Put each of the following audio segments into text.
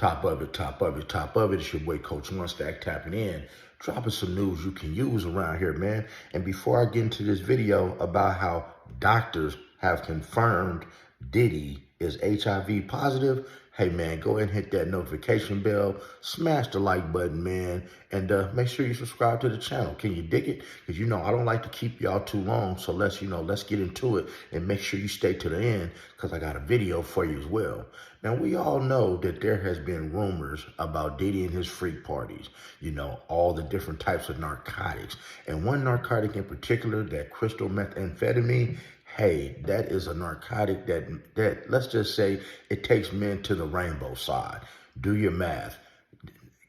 Top of it, top of it, top of it. It's your boy Coach One Stack tapping in, dropping some news you can use around here, man. And before I get into this video about how doctors have confirmed Diddy is HIV positive, hey man, go ahead and hit that notification bell, smash the like button, man, and make sure you subscribe to the channel. Can you dig it? Because you know I don't like to keep y'all too long, so let's get into it and make sure you stay to the end because I got a video for you as well. Now we all know that there has been rumors about Diddy and his freak parties, you know, all the different types of narcotics, and one narcotic in particular, that crystal methamphetamine. Hey, that is a narcotic that let's just say it takes men to the rainbow side. Do your math.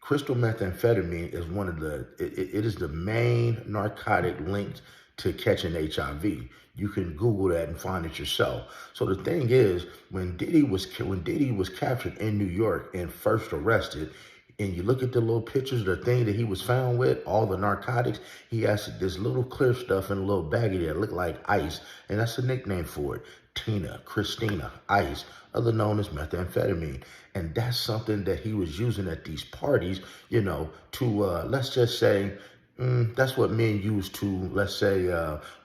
Crystal methamphetamine is one of it is the main narcotic linked to catching HIV. You can Google that and find it yourself. So the thing is, when Diddy was captured in New York and first arrested, and you look at the little pictures, the thing that he was found with, all the narcotics, he has this little clear stuff in a little baggie that looked like ice, and that's a nickname for it. Tina, Christina, ice, other known as methamphetamine. And that's something that he was using at these parties, you know, to, let's just say, that's what men use to, let's say,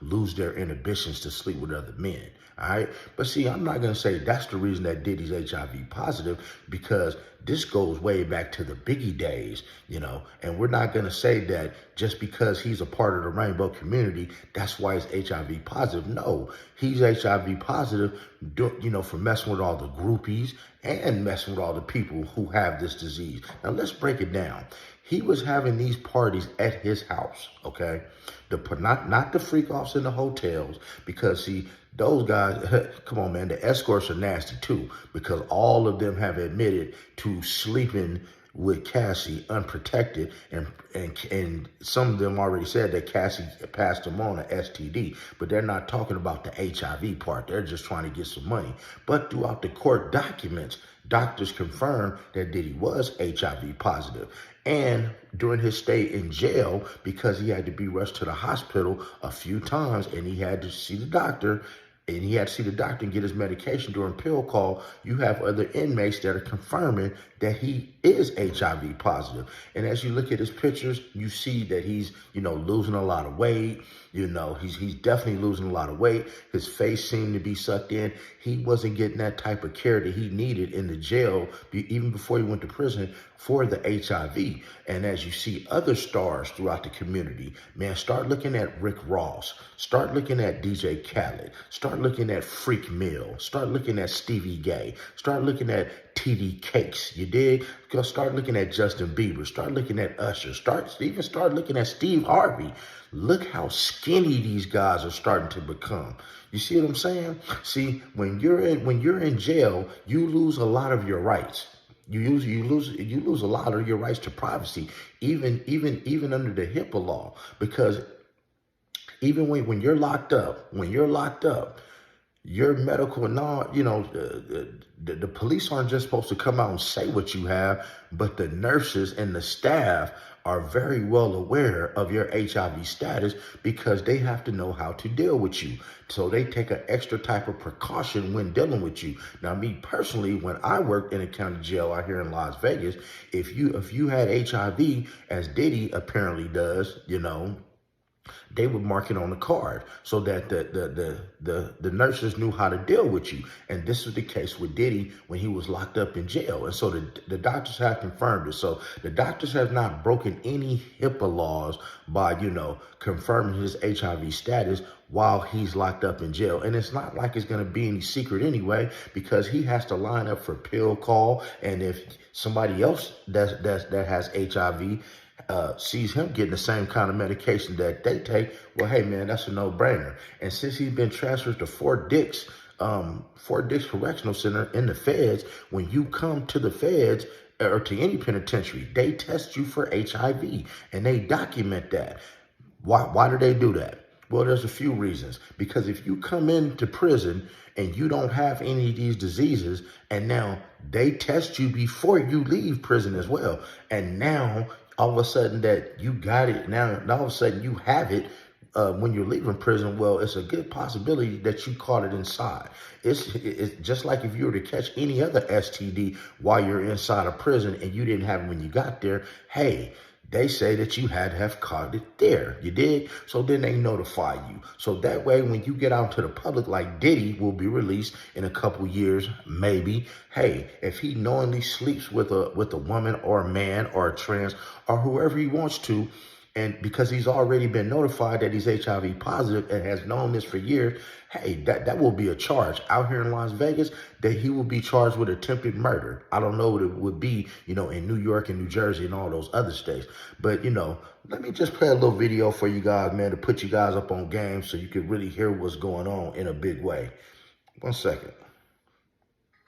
lose their inhibitions to sleep with other men. All right. But see, I'm not going to say that's the reason that Diddy's HIV positive, because this goes way back to the Biggie days, you know, and we're not going to say that just because he's a part of the rainbow community, that's why he's HIV positive. No, he's HIV positive, you know, for messing with all the groupies and messing with all the people who have this disease. Now, let's break it down. He was having these parties at his house, okay? Not the freak offs in the hotels, because see, those guys, come on, man, the escorts are nasty too, because all of them have admitted to sleeping with Cassie unprotected, and some of them already said that Cassie passed them on an STD, but they're not talking about the HIV part. They're just trying to get some money. But throughout the court documents, doctors confirmed that Diddy was HIV positive. And during his stay in jail, because he had to be rushed to the hospital a few times and he had to see the doctor, and get his medication during pill call, you have other inmates that are confirming that he is HIV positive. And as you look at his pictures, you see that he's, you know, losing a lot of weight. You know, he's definitely losing a lot of weight. His face seemed to be sucked in. He wasn't getting that type of care that he needed in the jail, even before he went to prison, for the HIV. And as you see other stars throughout the community, man, start looking at Rick Ross, start looking at DJ Khaled, start looking at Freak Mill, start looking at Stevie Gay, start looking at TD Cakes, you dig? Start looking at Justin Bieber, start looking at Usher, start looking at Steve Harvey. Look how skinny these guys are starting to become. You see what I'm saying? See, when you're in jail, you lose a lot of your rights. You lose a lot of your rights to privacy, even under the HIPPA law, because even when you're locked up, your medical and you know, the police aren't just supposed to come out and say what you have, but the nurses and the staff are very well aware of your HIV status, because they have to know how to deal with you. So they take an extra type of precaution when dealing with you. Now, me personally, when I worked in a county jail out here in Las Vegas, if you had HIV, as Diddy apparently does, you know, they would mark it on the card so that the nurses knew how to deal with you. And this was the case with Diddy when he was locked up in jail. And so the doctors have confirmed it. So the doctors have not broken any HIPAA laws by, you know, confirming his HIV status while he's locked up in jail. And it's not like it's going to be any secret anyway, because he has to line up for pill call. And if somebody else that has HIV sees him getting the same kind of medication that they take, well, hey, man, that's a no-brainer. And since he's been transferred to Fort Dix Correctional Center in the feds, when you come to the feds or to any penitentiary, they test you for HIV, and they document that. Why do they do that? Well, there's a few reasons. Because if you come into prison and you don't have any of these diseases, and now they test you before you leave prison as well, and now all of a sudden that you got it, now all of a sudden you have it, when you're leaving prison, well, it's a good possibility that you caught it inside. It's just like if you were to catch any other STD while you're inside a prison and you didn't have it when you got there. Hey, they say that you had to have caught it there. You did? So then they notify you. So that way, when you get out to the public, like Diddy will be released in a couple years, maybe. Hey, if he knowingly sleeps with a woman or a man or a trans or whoever he wants to, and because he's already been notified that he's HIV positive and has known this for years, hey, that will be a charge out here in Las Vegas, that he will be charged with attempted murder. I don't know what it would be, in New York and New Jersey and all those other states. But, let me just play a little video for you guys, man, to put you guys up on game so you can really hear what's going on in a big way. 1 second.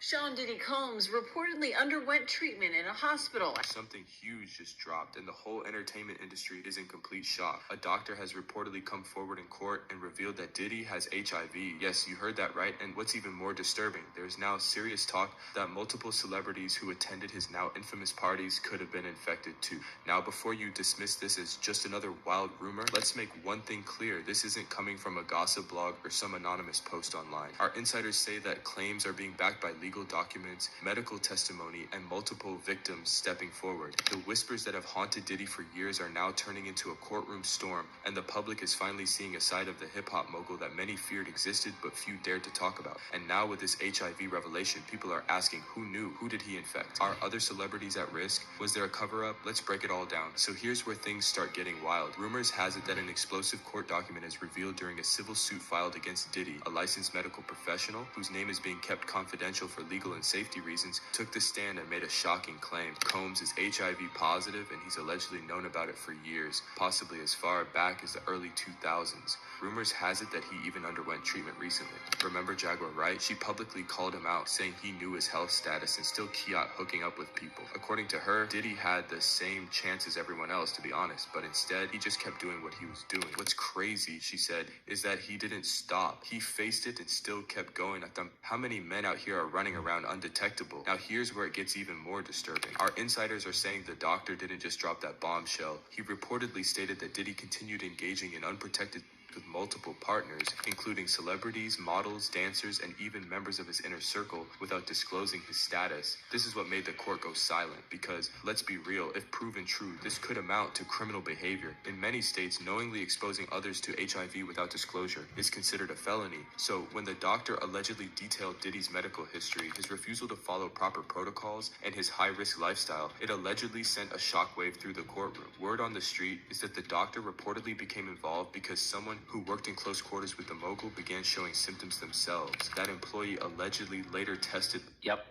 Sean Diddy Combs reportedly underwent treatment in a hospital. Something huge just dropped, and the whole entertainment industry is in complete shock. A doctor has reportedly come forward in court and revealed that Diddy has HIV. Yes, you heard that right, and what's even more disturbing, there's now serious talk that multiple celebrities who attended his now infamous parties could have been infected too. Now, before you dismiss this as just another wild rumor, let's make one thing clear. This isn't coming from a gossip blog or some anonymous post online. Our insiders say that claims are being backed by legal documents, medical testimony, and multiple victims stepping forward. The whispers that have haunted Diddy for years are now turning into a courtroom storm, and the public is finally seeing a side of the hip-hop mogul that many feared existed but few dared to talk about. And now with this HIV revelation, people are asking, who knew? Who did he infect? Are other celebrities at risk? Was there a cover-up? Let's break it all down. So here's where things start getting wild. Rumors has it that an explosive court document is revealed during a civil suit filed against Diddy. A licensed medical professional, whose name is being kept confidential for legal and safety reasons, took the stand and made a shocking claim. Combs is HIV positive, and he's allegedly known about it for years, possibly as far back as the early 2000s. Rumors has it that he even underwent treatment recently. Remember Jaguar Wright? She publicly called him out, saying he knew his health status and still kept hooking up with people. According to her, Diddy had the same chance as everyone else, to be honest, but instead, he just kept doing what he was doing. What's crazy, she said, is that he didn't stop. He faced it and still kept going. How many men out here are running around undetectable? Now here's where it gets even more disturbing. Our insiders are saying the doctor didn't just drop that bombshell. He reportedly stated that Diddy continued engaging in unprotected with multiple partners, including celebrities, models, dancers, and even members of his inner circle, without disclosing his status. This is what made the court go silent, because, let's be real, if proven true, this could amount to criminal behavior. In many states, knowingly exposing others to HIV without disclosure is considered a felony. So, when the doctor allegedly detailed Diddy's medical history, his refusal to follow proper protocols, and his high-risk lifestyle, it allegedly sent a shockwave through the courtroom. Word on the street is that the doctor reportedly became involved because someone who worked in close quarters with the mogul began showing symptoms themselves. That employee allegedly later tested. Yep.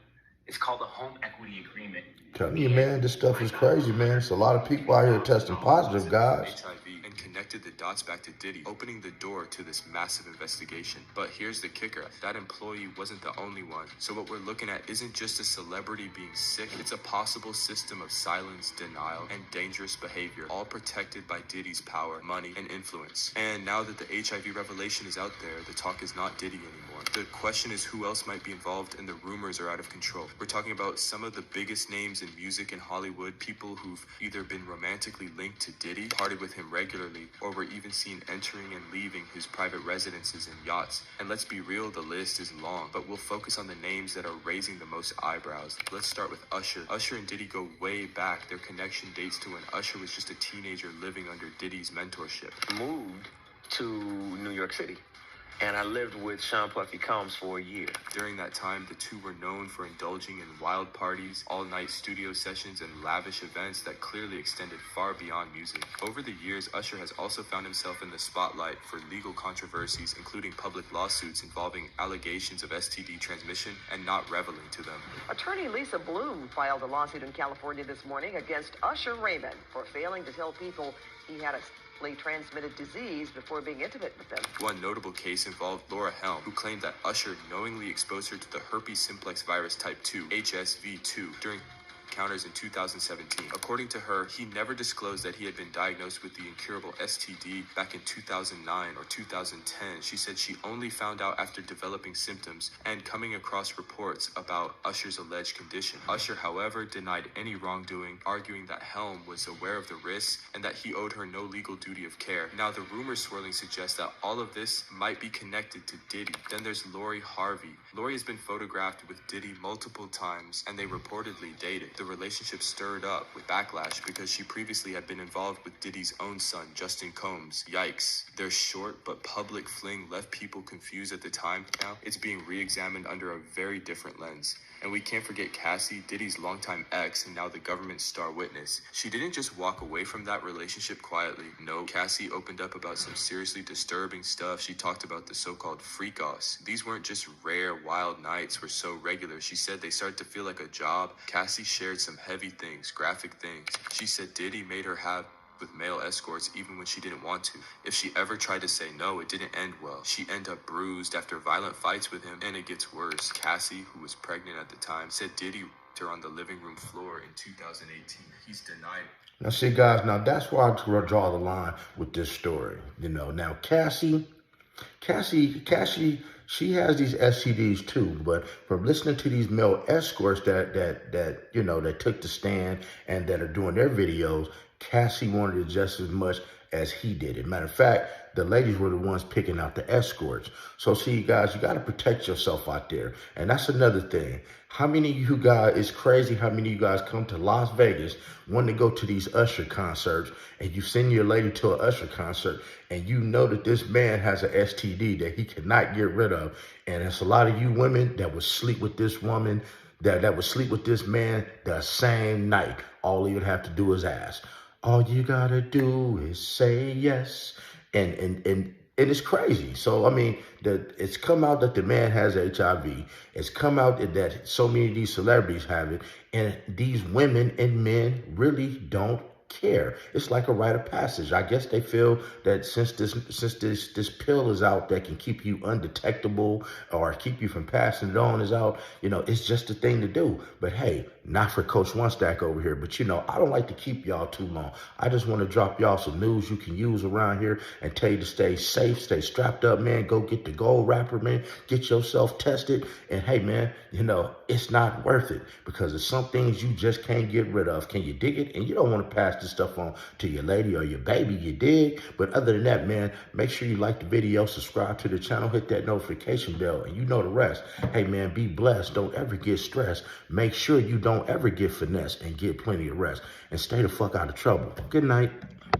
It's called a home equity agreement. Telling you, man, this stuff is crazy, man. It's a lot of people out here testing positive, guys. HIV, and connected the dots back to Diddy, opening the door to this massive investigation. But here's the kicker. That employee wasn't the only one. So what we're looking at isn't just a celebrity being sick. It's a possible system of silence, denial, and dangerous behavior, all protected by Diddy's power, money, and influence. And now that the HIV revelation is out there, the talk is not Diddy anymore. The question is who else might be involved, and the rumors are out of control. We're talking about some of the biggest names in music and Hollywood, people who've either been romantically linked to Diddy, partied with him regularly, or were even seen entering and leaving his private residences and yachts. And let's be real, the list is long, but we'll focus on the names that are raising the most eyebrows. Let's start with Usher. Usher and Diddy go way back. Their connection dates to when Usher was just a teenager living under Diddy's mentorship. Moved to New York City, and I lived with Sean Puffy Combs for a year. During that time, the two were known for indulging in wild parties, all-night studio sessions, and lavish events that clearly extended far beyond music. Over the years, Usher has also found himself in the spotlight for legal controversies, including public lawsuits involving allegations of STD transmission and not reveling to them. Attorney Lisa Bloom filed a lawsuit in California this morning against Usher Raymond for failing to tell people he had a transmitted disease before being intimate with them. One notable case involved Laura Helm, who claimed that Usher knowingly exposed her to the herpes simplex virus type 2, HSV2, during encounters in 2017. According to her, he never disclosed that he had been diagnosed with the incurable STD back in 2009 or 2010. She said she only found out after developing symptoms and coming across reports about Usher's alleged condition. Usher, however, denied any wrongdoing, arguing that Helm was aware of the risks and that he owed her no legal duty of care. Now, the rumors swirling suggest that all of this might be connected to Diddy. Then there's Lori Harvey. Lori has been photographed with Diddy multiple times, and they reportedly dated. The relationship stirred up with backlash because she previously had been involved with Diddy's own son, Justin Combs. Yikes. Their short but public fling left people confused at the time. Now, it's being re-examined under a very different lens. And we can't forget Cassie, Diddy's longtime ex and now the government's star witness. She didn't just walk away from that relationship quietly. No, Cassie opened up about some seriously disturbing stuff. She talked about the so-called freak-offs. These weren't just rare, wild nights were so regular. She said they started to feel like a job. Cassie shared some heavy things, graphic things. She said Diddy made her have with male escorts even when she didn't want to. If she ever tried to say no, it didn't end well. She ended up bruised after violent fights with him, and it gets worse. Cassie, who was pregnant at the time, said Diddy raped her on the living room floor in 2018. He's denied it. Now, see, guys, now that's why I draw the line with this story. You know, now Cassie, she has these STDs too, but from listening to these male escorts that you know, that took the stand and that are doing their videos, Cassie wanted it just as much as he did it. Matter of fact, the ladies were the ones picking out the escorts. So see, guys, you got to protect yourself out there. And that's another thing. How many of you guys, it's crazy how many of you guys come to Las Vegas, want to go to these Usher concerts, and you send your lady to an Usher concert, and you know that this man has an STD that he cannot get rid of. And it's a lot of you women that would sleep with this woman, that would sleep with this man the same night. All you would have to do is ask. All you gotta do is say yes. And it's crazy. So, I mean, it's come out that the man has HIV. It's come out that so many of these celebrities have it. And these women and men really don't care. It's like a rite of passage. I guess they feel that since this pill is out that can keep you undetectable or keep you from passing it on is out, you know, it's just a thing to do. But hey, not for Coach One Stack over here. But you know, I don't like to keep y'all too long. I just want to drop y'all some news you can use around here and tell you to stay safe, stay strapped up, man. Go get the gold wrapper, man. Get yourself tested. And hey, man, you know, it's not worth it because there's some things you just can't get rid of. Can you dig it? And you don't want to pass this stuff on to your lady or your baby, you dig? But other than that, man, make sure you like the video, subscribe to the channel, hit that notification bell, and you know the rest. Hey, man, be blessed. Don't ever get stressed. Make sure you don't ever get finessed and get plenty of rest. And stay the fuck out of trouble. Good night.